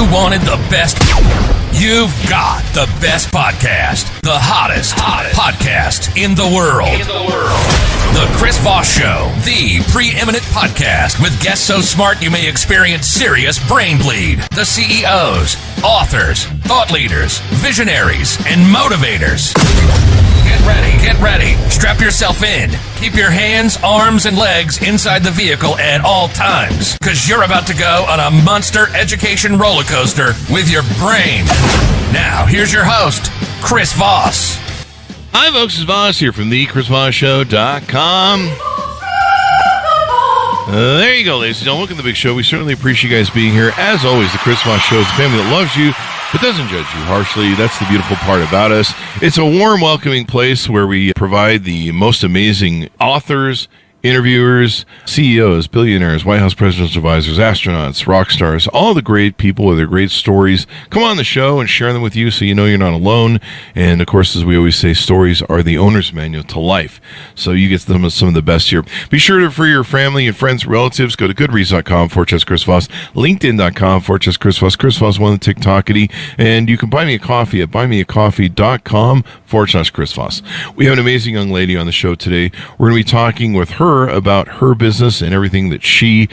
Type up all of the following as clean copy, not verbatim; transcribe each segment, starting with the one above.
you wanted the best, you've got the best podcast, the hottest podcast in the world. The Chris Voss Show, the preeminent podcast with guests so smart you may experience serious brain bleed. The CEOs, authors, thought leaders, visionaries, and motivators. Get ready. Strap yourself in. Keep your hands, arms, and legs inside the vehicle at all times, because you're about to go on a monster education roller coaster with your brain. Now, here's your host, Chris Voss. Hi, folks. It's Voss here from thechrisvossshow.com. There you go, ladies and gentlemen. Welcome to the big show. We certainly appreciate you guys being here. As always, the Chris Voss Show is a family that loves you, but doesn't judge you harshly. That's the beautiful part about us. It's a warm, welcoming place where we provide the most amazing authors, interviewers, CEOs, billionaires, White House presidential advisors, astronauts, rock stars, all the great people with their great stories. Come on the show and share them with you so you know you're not alone. And, of course, as we always say, stories are the owner's manual to life. So you get some of the best here. Be sure to, for your family and friends, relatives, go to goodreads.com/Chris Voss, LinkedIn.com/Chris Voss, Chris Voss, one of the TikTokity, and you can buy me a coffee at buymeacoffee.com/Chris Voss. We have an amazing young lady on the show today. We're going to be talking with her about her business and everything that she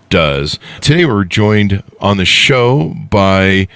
does. Today we're joined on the show by,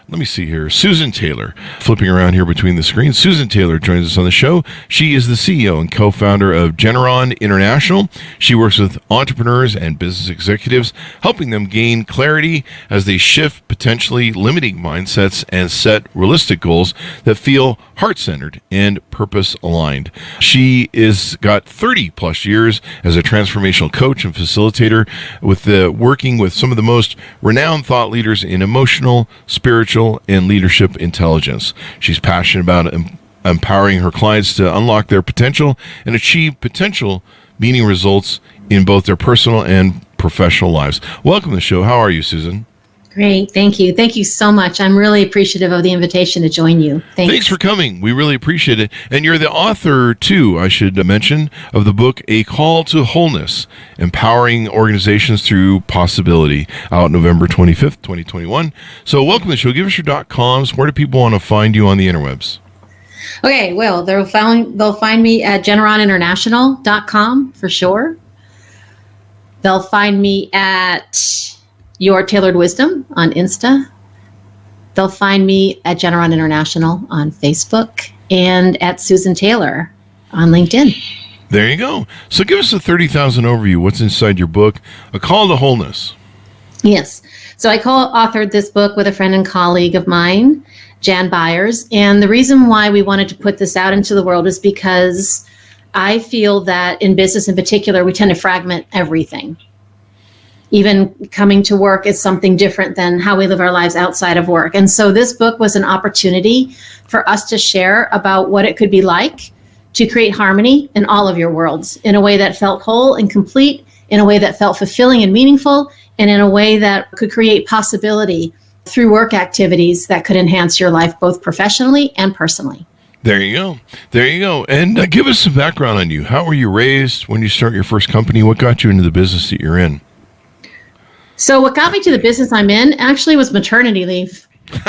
let me see here, Susan Taylor. Flipping around here between the screens, Susan Taylor joins us on the show. She is the CEO and co-founder of Generon International. She works with entrepreneurs and business executives, helping them gain clarity as they shift potentially limiting mindsets and set realistic goals that feel heart-centered and purpose-aligned. She is got 30 plus years as a transformational coach and facilitator with working with some of the most renowned thought leaders in emotional, spiritual, and leadership intelligence. She's passionate about empowering her clients to unlock their potential and achieve potential meaning results in both their personal and professional lives. Welcome to the show. How are you, Susan? Great. Thank you. Thank you so much. I'm really appreciative of the invitation to join you. Thanks for coming. We really appreciate it. And you're the author, too, I should mention, of the book, A Call to Wholeness, Empowering Organizations Through Possibility, out November 25th, 2021. So welcome to the show. Give us your .coms. Where do people want to find you on the interwebs? Okay. Well, they'll find me at GeneronInternational.com for sure. They'll find me at Your Tailored Wisdom on Insta. They'll find me at Generon International on Facebook and at Susan Taylor on LinkedIn. There you go. So give us a 30,000 overview. What's inside your book, A Call to Wholeness? Yes. So I co-authored this book with a friend and colleague of mine, Jan Byars. And the reason why we wanted to put this out into the world is because I feel that in business in particular, we tend to fragment everything. Even coming to work is something different than how we live our lives outside of work. And so this book was an opportunity for us to share about what it could be like to create harmony in all of your worlds in a way that felt whole and complete, in a way that felt fulfilling and meaningful, and in a way that could create possibility through work activities that could enhance your life both professionally and personally. There you go. There you go. And give us some background on you. How were you raised? When you start your first company? What got you into the business that you're in? So what got me to the business I'm in actually was maternity leave. Was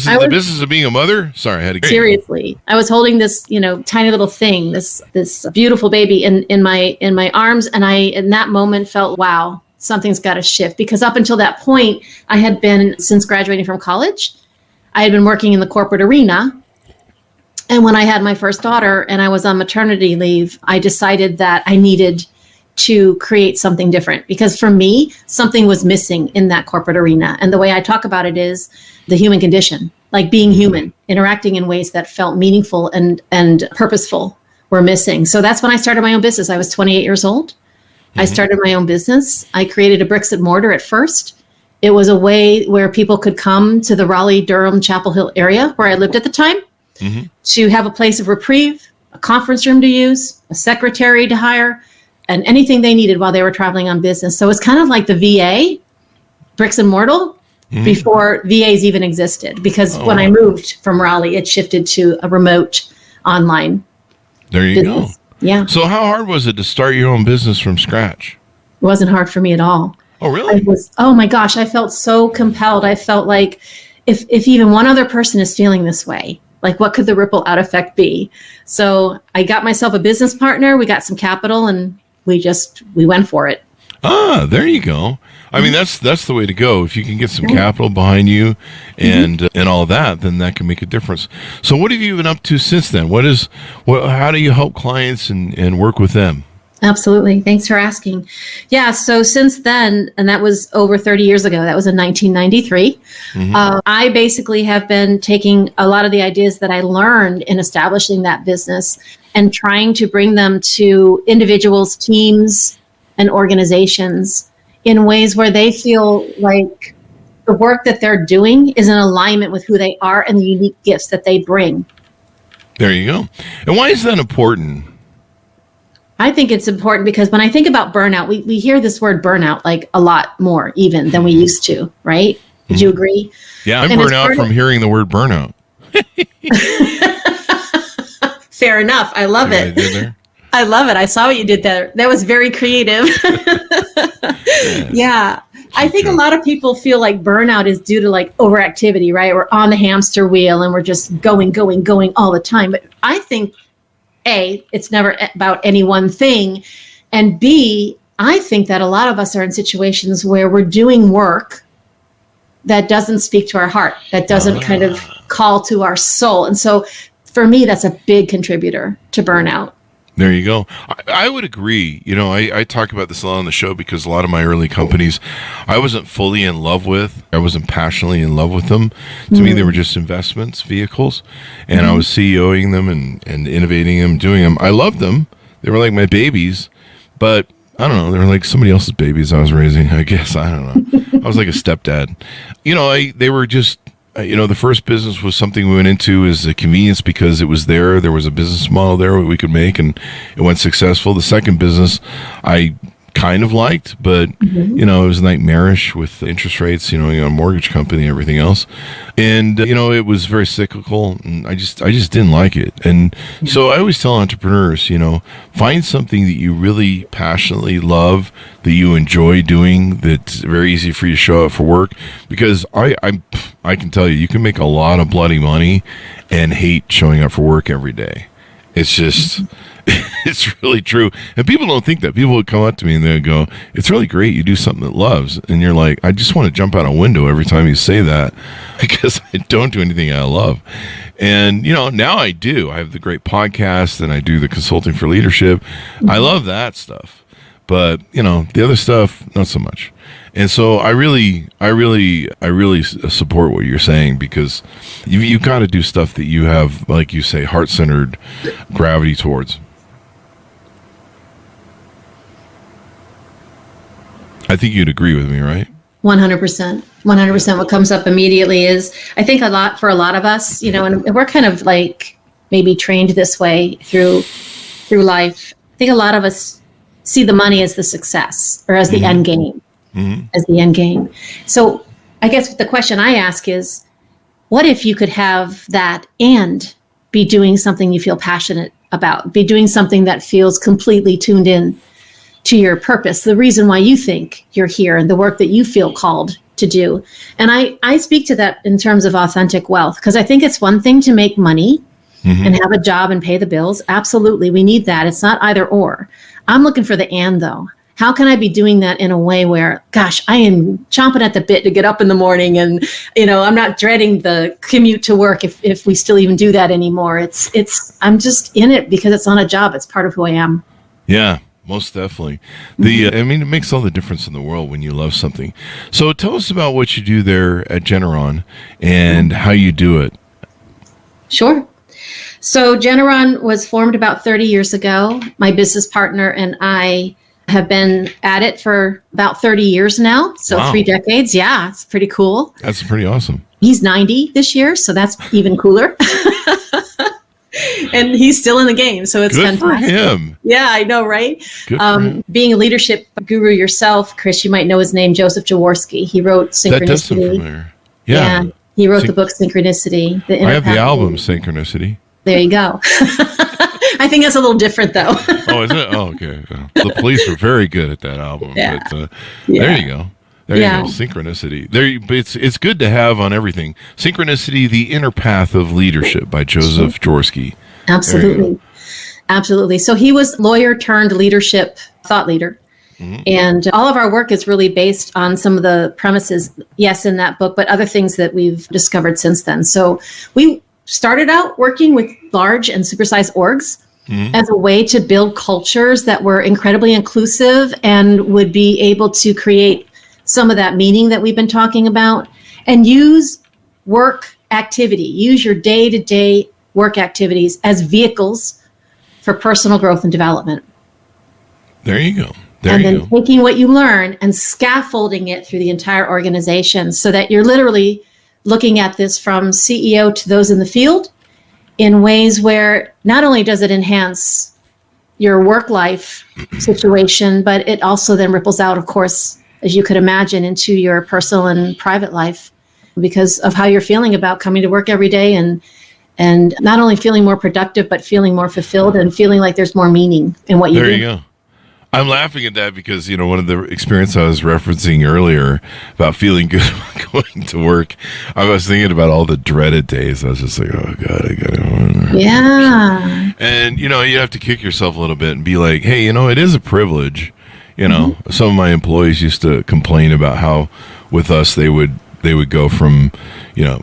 it the business of being a mother? Sorry, I had to get seriously. I was holding this, tiny little thing, this beautiful baby in my arms, and I in that moment felt, wow, something's got to shift. Because up until that point, I had been, since graduating from college, I had been working in the corporate arena. And when I had my first daughter and I was on maternity leave, I decided that I needed to create something different, because for me, something was missing in that corporate arena. And the way I talk about it is the human condition, like being human, interacting in ways that felt meaningful and purposeful were missing. So that's when I started my own business. I was 28 years old. I started my own business. I created a bricks and mortar at first. It was a way where people could come to the Raleigh, Durham, Chapel Hill area where I lived at the time to have a place of reprieve, a conference room to use, a secretary to hire, and anything they needed while they were traveling on business. So it's kind of like the VA, bricks and mortar, before VAs even existed. Because when I moved from Raleigh, it shifted to a remote online business. Go. Yeah. So how hard was it to start your own business from scratch? It wasn't hard for me at all. Oh, really? Oh my gosh, I felt so compelled. I felt like if even one other person is feeling this way, like what could the ripple out effect be? So I got myself a business partner, we got some capital, and we went for it. Ah, there you go. I mean, that's the way to go. If you can get some capital behind you and all that, then that can make a difference. So what have you been up to since then? How do you help clients and work with them? Absolutely. Thanks for asking. Yeah. So since then, and that was over 30 years ago, that was in 1993, I basically have been taking a lot of the ideas that I learned in establishing that business and trying to bring them to individuals, teams, and organizations in ways where they feel like the work that they're doing is in alignment with who they are and the unique gifts that they bring. There you go. And why is that important? I think it's important because when I think about burnout, we hear this word burnout like a lot more even than we used to, right? Would you agree? Yeah, I'm burnt out from hearing the word burnout. Fair enough. I love it. I love it. I saw what you did there. That was very creative. Yeah. I think a lot of people feel like burnout is due to like overactivity, right? We're on the hamster wheel and we're just going all the time. But I think A, it's never about any one thing. And B, I think that a lot of us are in situations where we're doing work that doesn't speak to our heart, that doesn't kind of call to our soul. And so for me, that's a big contributor to burnout. There you go. I would agree. You know, I talk about this a lot on the show because a lot of my early companies, I wasn't fully in love with. I wasn't passionately in love with them. To me, they were just investments, vehicles. And I was CEOing them and innovating them, doing them. I loved them. They were like my babies. But I don't know. They were like somebody else's babies I was raising, I guess. I don't know. I was like a stepdad. You know, they were just... You know, the first business was something we went into as a convenience because it was there. There was a business model there we could make, and it went successful. The second business I kind of liked, but, you know, it was nightmarish with interest rates, you know, a mortgage company and everything else. And, you know, it was very cyclical, and I just didn't like it. And so I always tell entrepreneurs, you know, find something that you really passionately love, that you enjoy doing, that's very easy for you to show up for work, because I can tell you can make a lot of bloody money and hate showing up for work every day. It's just, it's really true. And people don't think that. People would come up to me and they would go, it's really great you do something that loves. And you're like, I just want to jump out a window every time you say that because I don't do anything I love. And, you know, now I do. I have the great podcast and I do the consulting for leadership. I love that stuff. But, you know, the other stuff, not so much. And so I really support what you're saying, because you've got to do stuff that you have, like you say, heart-centered gravity towards. I think you'd agree with me, right? 100%. 100%. What comes up immediately is, I think for a lot of us, you know, and we're kind of like maybe trained this way through life. I think a lot of us see the money as the success or as the end game. As the end game. So I guess the question I ask is, what if you could have that and be doing something you feel passionate about, be doing something that feels completely tuned in to your purpose, the reason why you think you're here and the work that you feel called to do. And I speak to that in terms of authentic wealth, because I think it's one thing to make money and have a job and pay the bills. Absolutely. We need that. It's not either or. I'm looking for the and though. How can I be doing that in a way where, gosh, I am chomping at the bit to get up in the morning, and, you know, I'm not dreading the commute to work if we still even do that anymore. I'm just in it because it's on a job. It's part of who I am. Yeah, most definitely. I mean, it makes all the difference in the world when you love something. So tell us about what you do there at Generon and how you do it. Sure. So Generon was formed about 30 years ago. My business partner and I have been at it for about 30 years now. So wow. 3 decades. Yeah, it's pretty cool. That's pretty awesome. He's 90 this year, so that's even cooler. And he's still in the game, so it's good fantastic. For him. Yeah, I know, right? Good for him. Being a leadership guru yourself, Chris, you might know his name, Joseph Jaworski. He wrote Synchronicity. That does sound familiar. Yeah. He wrote the book Synchronicity. I have the album Synchronicity. There you go. I think that's a little different, though. Oh, is it? Oh, okay. The Police were very good at that album. Yeah. But, Yeah. There you go. There you go. Synchronicity. It's good to have on everything. Synchronicity, The Inner Path of Leadership by Joseph Jorsky. Absolutely. Absolutely. So he was lawyer turned leadership thought leader. Mm-hmm. And all of our work is really based on some of the premises, yes, in that book, but other things that we've discovered since then. So we started out working with large and supersized orgs as a way to build cultures that were incredibly inclusive and would be able to create some of that meaning that we've been talking about, and use work activity, use your day-to-day work activities as vehicles for personal growth and development. There you go. And then taking what you learn and scaffolding it through the entire organization so that you're literally looking at this from CEO to those in the field in ways where not only does it enhance your work life situation, but it also then ripples out, of course, as you could imagine, into your personal and private life because of how you're feeling about coming to work every day and not only feeling more productive, but feeling more fulfilled and feeling like there's more meaning in what you do. There you go. I'm laughing at that because, one of the experience I was referencing earlier about feeling good about going to work, I was thinking about all the dreaded days. I was just like, oh, God, I got to go. Yeah. And, you have to kick yourself a little bit and be like, hey, it is a privilege. Some of my employees used to complain about how with us they would go from,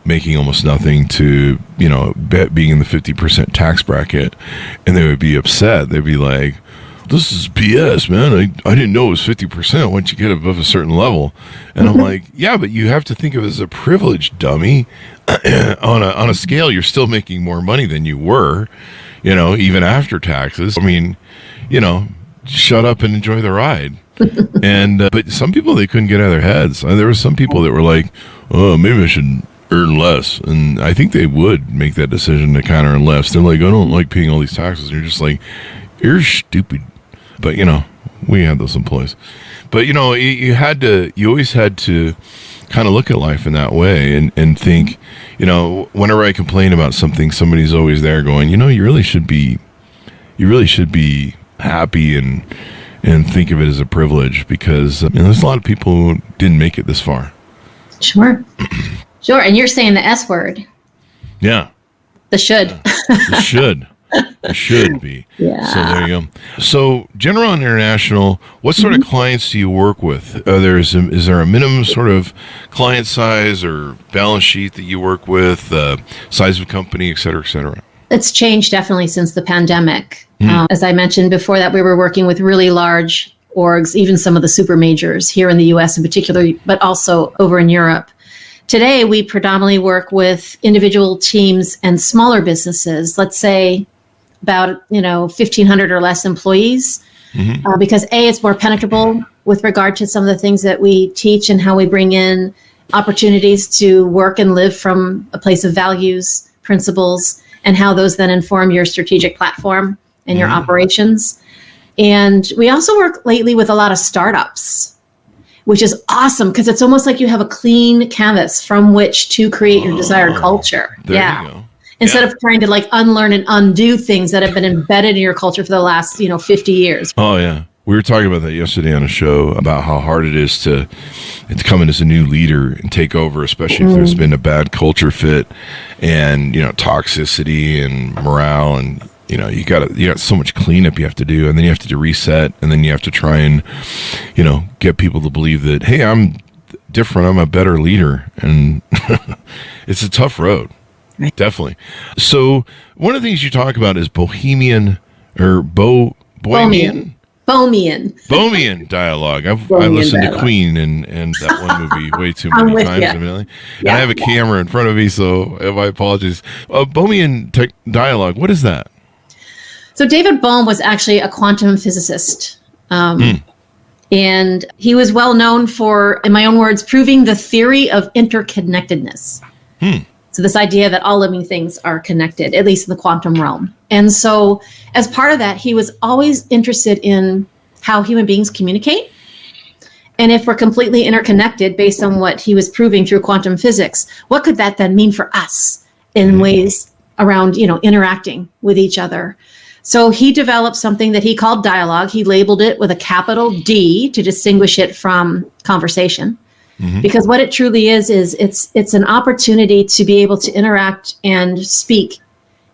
making almost nothing to, being in the 50% tax bracket. And they would be upset. They'd be like, this is BS, man. I didn't know it was 50% once you get above a certain level. And I'm like, yeah, but you have to think of it as a privilege, dummy. on a scale, you're still making more money than you were, even after taxes. I mean, shut up and enjoy the ride. And but some people, they couldn't get out of their heads. There were some people that were like, oh, maybe I should earn less. And I think they would make that decision to kind of earn less. They're like, I don't like paying all these taxes. And you're just like, you're stupid. But, we had those employees. But, you always had to kind of look at life in that way and think, whenever I complain about something, somebody's always there going, you really should be happy and think of it as a privilege because there's a lot of people who didn't make it this far. Sure. Sure. And you're saying the S word. Yeah. The should. The should. It should be. Yeah. So there you go. So General International, what sort of clients do you work with? Is there a minimum sort of client size or balance sheet that you work with, size of company, et cetera, et cetera? It's changed definitely since the pandemic. As I mentioned before that, we were working with really large orgs, even some of the super majors here in the US in particular, but also over in Europe. Today, we predominantly work with individual teams and smaller businesses, let's say about 1,500 or less employees, because A, it's more penetrable with regard to some of the things that we teach and how we bring in opportunities to work and live from a place of values, principles, and how those then inform your strategic platform and your operations. And we also work lately with a lot of startups, which is awesome because it's almost like you have a clean canvas from which to create your desired culture. There you go. Instead of trying to unlearn and undo things that have been embedded in your culture for the last, 50 years. Oh, yeah. We were talking about that yesterday on a show about how hard it is to come in as a new leader and take over, especially if there's been a bad culture fit and, toxicity and morale and, you got so much cleanup you have to do, and then you have to reset, and then you have to try and, get people to believe that, hey, I'm different, I'm a better leader. And it's a tough road. Right. Definitely. So one of the things you talk about is Bohemian Bohemian dialogue. I listened to Queen and that one movie way too many times. And I have a camera in front of me, so my apologies. Bohemian dialogue. What is that? So David Bohm was actually a quantum physicist. And he was well known for, in my own words, proving the theory of interconnectedness. So this idea that all living things are connected, at least in the quantum realm. And so as part of that, he was always interested in how human beings communicate. And if we're completely interconnected based on what he was proving through quantum physics, what could that then mean for us in ways around, interacting with each other? So he developed something that he called dialogue. He labeled it with a capital D to distinguish it from conversation. Because what it truly is it's an opportunity to be able to interact and speak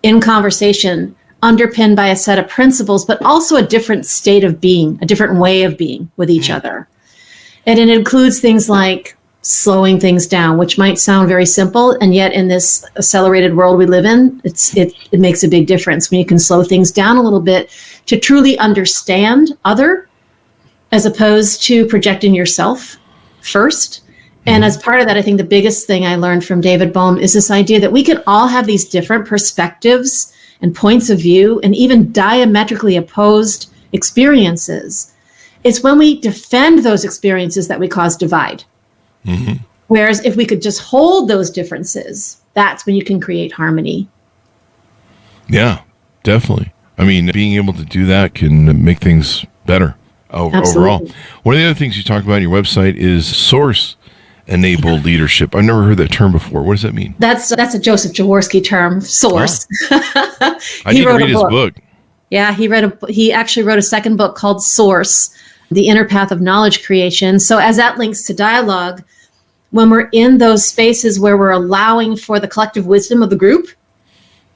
in conversation, underpinned by a set of principles, but also a different state of being, a different way of being with each other. And it includes things like slowing things down, which might sound very simple, and yet in this accelerated world we live in, it makes a big difference when you can slow things down a little bit to truly understand other, as opposed to projecting yourself first. And as part of that, I think the biggest thing I learned from David Bohm is this idea that we can all have these different perspectives and points of view and even diametrically opposed experiences. It's when we defend those experiences that we cause divide. Whereas if we could just hold those differences, that's when you can create harmony. Yeah, definitely. I mean, being able to do that can make things better overall. One of the other things you talk about on your website is source-enabled leadership. I've never heard that term before. What does that mean? That's a Joseph Jaworski term, source. I need to read his book. Yeah, he actually wrote a second book called Source, The Inner Path of Knowledge Creation. So as that links to dialogue, when we're in those spaces where we're allowing for the collective wisdom of the group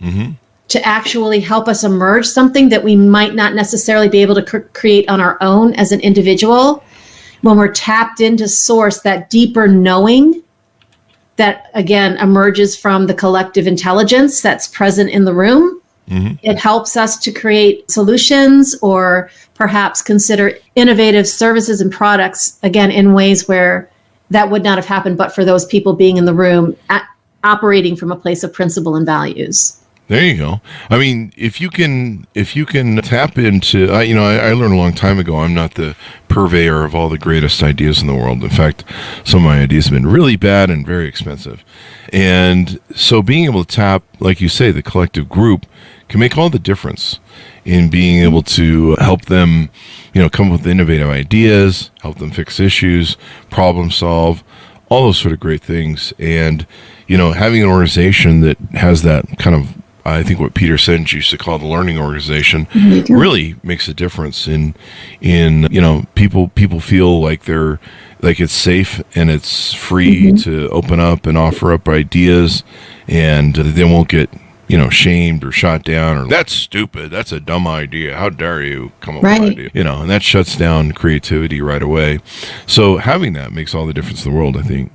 to actually help us emerge something that we might not necessarily be able to create on our own as an individual, when we're tapped into source, that deeper knowing that, again, emerges from the collective intelligence that's present in the room, it helps us to create solutions or perhaps consider innovative services and products, again, in ways where that would not have happened but for those people being in the room operating from a place of principle and values. There you go. I mean, if you can tap into, I learned a long time ago, I'm not the purveyor of all the greatest ideas in the world. In fact, some of my ideas have been really bad and very expensive. And so being able to tap, like you say, the collective group can make all the difference in being able to help them, come up with innovative ideas, help them fix issues, problem solve, all those sort of great things. And, having an organization that has that kind of, I think what Peter Senge used to call the learning organization, really makes a difference in people feel like they're like it's safe and it's free to open up and offer up ideas, and they won't get shamed or shot down or that's stupid, that's a dumb idea, how dare you come up with an idea, and that shuts down creativity right away. So having that makes all the difference in the world, I think.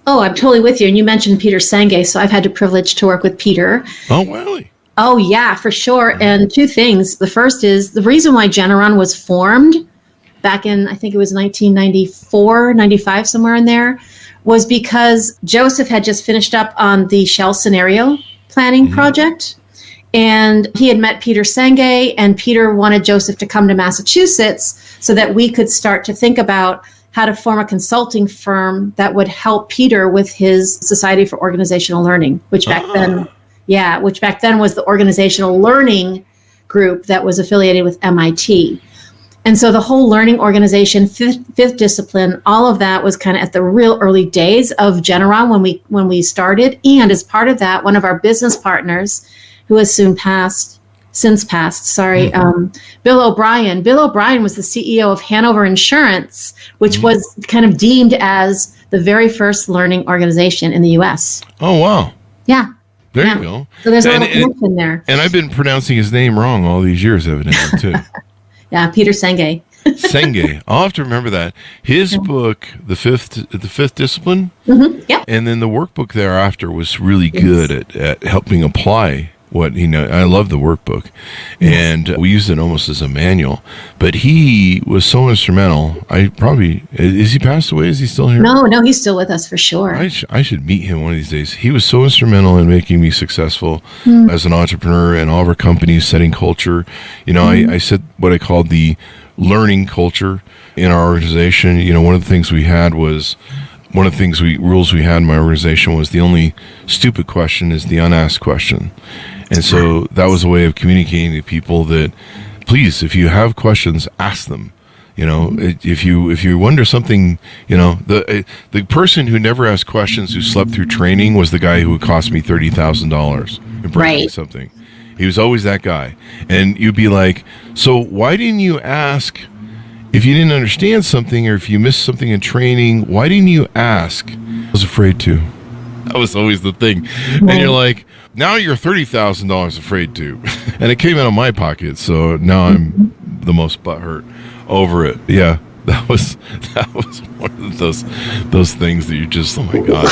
Oh, I'm totally with you. And you mentioned Peter Senge, so I've had the privilege to work with Peter. Oh, really? Oh, yeah, for sure. And two things. The first is the reason why Generon was formed back in, I think it was 1994, 95, somewhere in there, was because Joseph had just finished up on the Shell scenario planning project. And he had met Peter Senge, and Peter wanted Joseph to come to Massachusetts so that we could start to think about how to form a consulting firm that would help Peter with his Society for Organizational Learning, which back then was the organizational learning group that was affiliated with MIT. And so the whole learning organization, fifth discipline, all of that was kind of at the real early days of Generon when we started. And as part of that, one of our business partners, who has since passed, Bill O'Brien. Bill O'Brien was the CEO of Hanover Insurance, which was kind of deemed as the very first learning organization in the U.S. Oh, wow. Yeah. There you go. So there's a little connection there. And I've been pronouncing his name wrong all these years, evidently, too. Yeah, Peter Senge. Senge. I'll have to remember that. His book, The Fifth Discipline, Yep. And then the workbook thereafter was really good at helping apply what I love the workbook, and we used it almost as a manual. But he was so instrumental. Is he passed away? Is he still here? No, he's still with us for sure. I should meet him one of these days. He was so instrumental in making me successful as an entrepreneur and all of our companies, setting culture. I set what I called the learning culture in our organization. One of the things we had was. One of the rules we had in my organization was the only stupid question is the unasked question. And so that was a way of communicating to people that, please, if you have questions, ask them. If you wonder something, the person who never asked questions, who slept through training, was the guy who would cost me $30,000 in breaking something. He was always that guy. And you'd be like, so why didn't you ask if you didn't understand something or if you missed something in training? Why didn't you ask? I was afraid to. That was always the thing. And you're like, now you're $30,000 afraid to. And it came out of my pocket. So now I'm the most butthurt over it. Yeah. That was one of those things that you just, oh my God,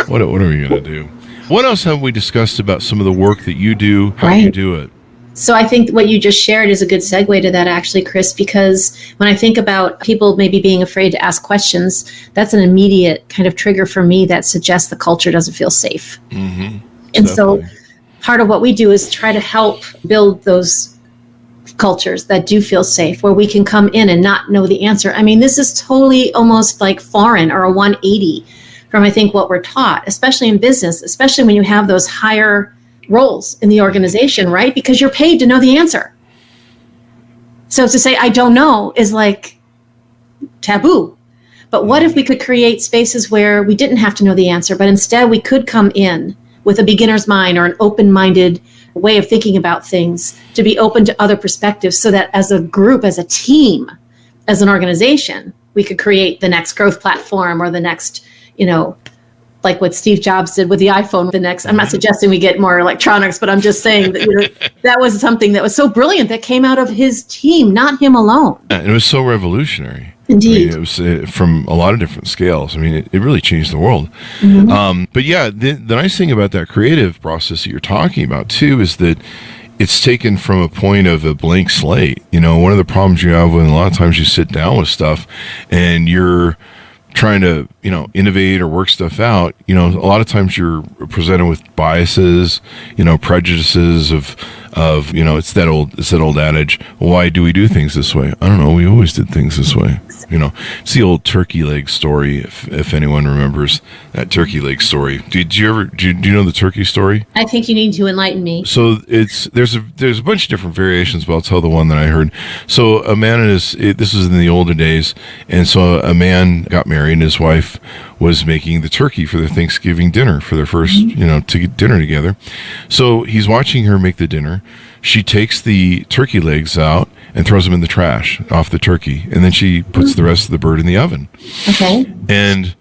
what are we going to do? What else have we discussed about some of the work that you do, how you do it? So I think what you just shared is a good segue to that, actually, Chris, because when I think about people maybe being afraid to ask questions, that's an immediate kind of trigger for me that suggests the culture doesn't feel safe. Mm-hmm. And so part of what we do is try to help build those cultures that do feel safe, where we can come in and not know the answer. I mean, this is totally almost like foreign or a 180 from, I think, what we're taught, especially in business, especially when you have those higher roles in the organization, right? Because you're paid to know the answer. So to say, I don't know is like taboo. But what if we could create spaces where we didn't have to know the answer, but instead we could come in with a beginner's mind or an open-minded way of thinking about things, to be open to other perspectives, so that as a group, as a team, as an organization, we could create the next growth platform or the next, like what Steve Jobs did with the iPhone, I'm not suggesting we get more electronics, but I'm just saying that that was something that was so brilliant that came out of his team, not him alone. And it was so revolutionary. Indeed. I mean, it was from a lot of different scales. I mean, it really changed the world. Mm-hmm. But yeah, the nice thing about that creative process that you're talking about too is that it's taken from a point of a blank slate. One of the problems you have when a lot of times you sit down with stuff and you're trying to, innovate or work stuff out, a lot of times you're presented with biases, prejudices of, it's that old adage, why do we do things this way? I don't know. We always did things this way. It's the old turkey leg story. If anyone remembers that turkey leg story, do you know the turkey story? I think you need to enlighten me. So there's a bunch of different variations, but I'll tell the one that I heard. So a man this was in the older days, and so a man got married, and his wife was making the turkey for their Thanksgiving dinner for their first, to get dinner together. So he's watching her make the dinner. She takes the turkey legs out and throws them in the trash off the turkey, and then she puts the rest of the bird in the oven. Okay. And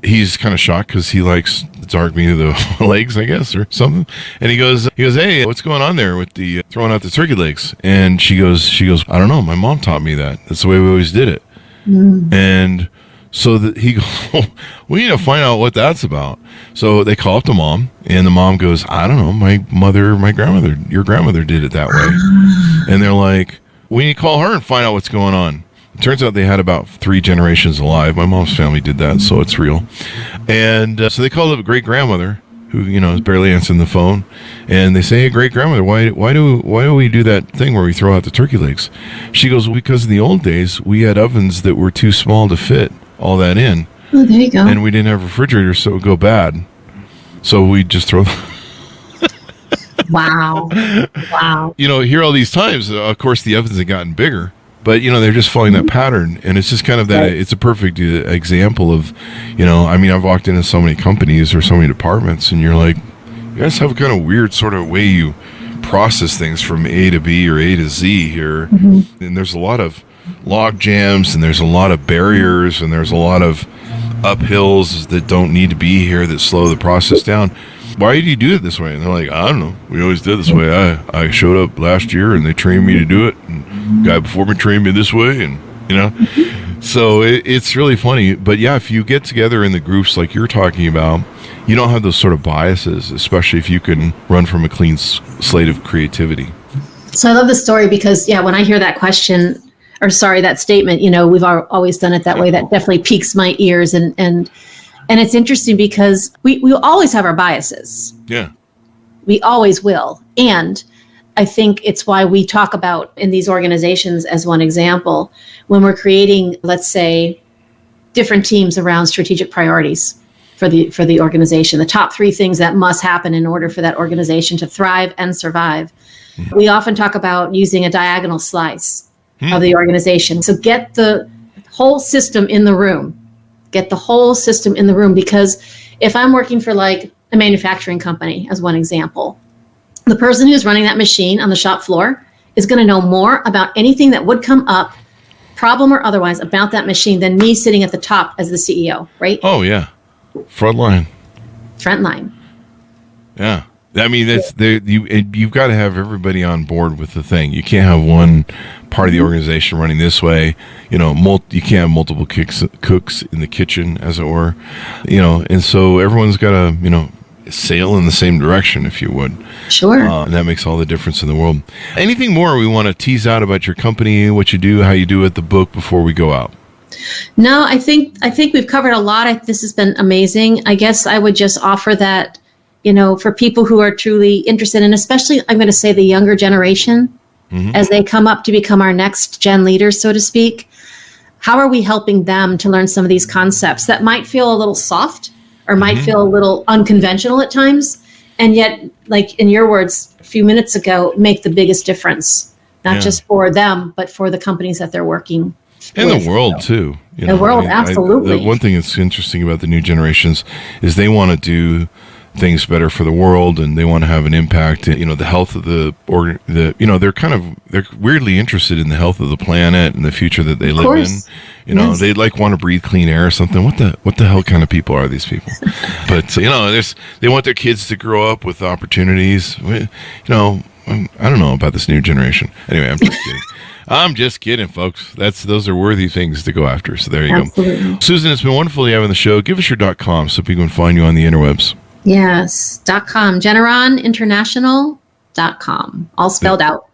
he's kind of shocked because he likes dark meat of the legs, I guess, or something. And he goes, hey, what's going on there with the throwing out the turkey legs? And she goes, I don't know. My mom taught me that. That's the way we always did it. And so he goes, we need to find out what that's about. So they call up the mom, and the mom goes, I don't know. Your grandmother did it that way. And they're like, we need to call her and find out what's going on. It turns out they had about 3 generations alive. My mom's family did that, so it's real. And so they called up a great-grandmother who, is barely answering the phone. And they say, hey, great-grandmother, why do we do that thing where we throw out the turkey legs? She goes, well, because in the old days, we had ovens that were too small to fit all that in. Oh, there you go. And we didn't have refrigerators, so it would go bad. So we just throw Wow. Here all these times, of course, the ovens have gotten bigger, but, they're just following that pattern. And it's just kind of that, it's a perfect example of, I've walked into so many companies or so many departments, and you're like, you guys have a kind of weird sort of way you process things from A to B or A to Z here. And there's a lot of log jams, and there's a lot of barriers, and there's a lot of uphills that don't need to be here that slow the process down. Why do you do it this way? And they're like, I don't know. We always did it this way. I showed up last year, and they trained me to do it. And the guy before me trained me this way, and so it's really funny. But yeah, if you get together in the groups like you're talking about, you don't have those sort of biases, especially if you can run from a clean slate of creativity. So I love the story because, when I hear that question, that statement, we've always done it that way. That definitely piques my ears. And it's interesting because we always have our biases. Yeah. We always will. And I think it's why we talk about in these organizations, as one example, when we're creating, let's say, different teams around strategic priorities for the organization, the top 3 things that must happen in order for that organization to thrive and survive. We often talk about using a diagonal slice of the organization. So get the whole system in the room. Because if I'm working for like a manufacturing company, as one example, the person who's running that machine on the shop floor is going to know more about anything that would come up, problem or otherwise, about that machine than me sitting at the top as the CEO, right? Oh, yeah. Front line. Yeah. I mean, you've got to have everybody on board with the thing. You can't have one part of the organization running this way. You can't have multiple cooks in the kitchen, as it were. And so everyone's got to, sail in the same direction, if you would. Sure. And that makes all the difference in the world. Anything more we want to tease out about your company, what you do, how you do it, the book, before we go out? No, I think we've covered a lot. This has been amazing. I guess I would just offer that, for people who are truly interested, and especially, I'm going to say, the younger generation, as they come up to become our next gen leaders, so to speak, how are we helping them to learn some of these concepts that might feel a little soft or might feel a little unconventional at times, and yet, like in your words a few minutes ago, make the biggest difference, not just for them, but for the companies that they're working and with. the world too. The world, absolutely. The one thing that's interesting about the new generations is they want to do things better for the world, and they want to have an impact. The health of they're weirdly interested in the health of the planet and the future that they live in. They want to breathe clean air or something. What the hell kind of people are these people? But they want their kids to grow up with opportunities. I don't know about this new generation. Anyway, I'm just kidding. I'm just kidding, folks. Those are worthy things to go after. So there you go. Susan, it's been wonderful to have you on the show. Give us your .com so people can find you on the interwebs. Yes, .com, GeneronInternational.com, all spelled out.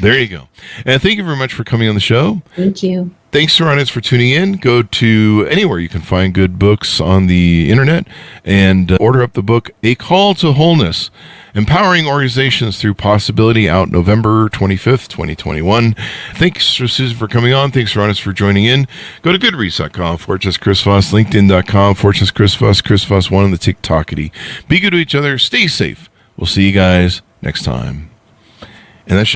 There you go. And thank you very much for coming on the show. Thank you. Thanks to our audience for tuning in. Go to anywhere you can find good books on the internet and order up the book, A Call to Wholeness, Empowering Organizations Through Possibility, out November 25th, 2021. Thanks to Susan for coming on. Thanks to our audience for joining in. Go to goodreads.com/Chris Voss, LinkedIn.com/Chris Voss, Chris Voss 1 on the TikTokity. Be good to each other. Stay safe. We'll see you guys next time. And that's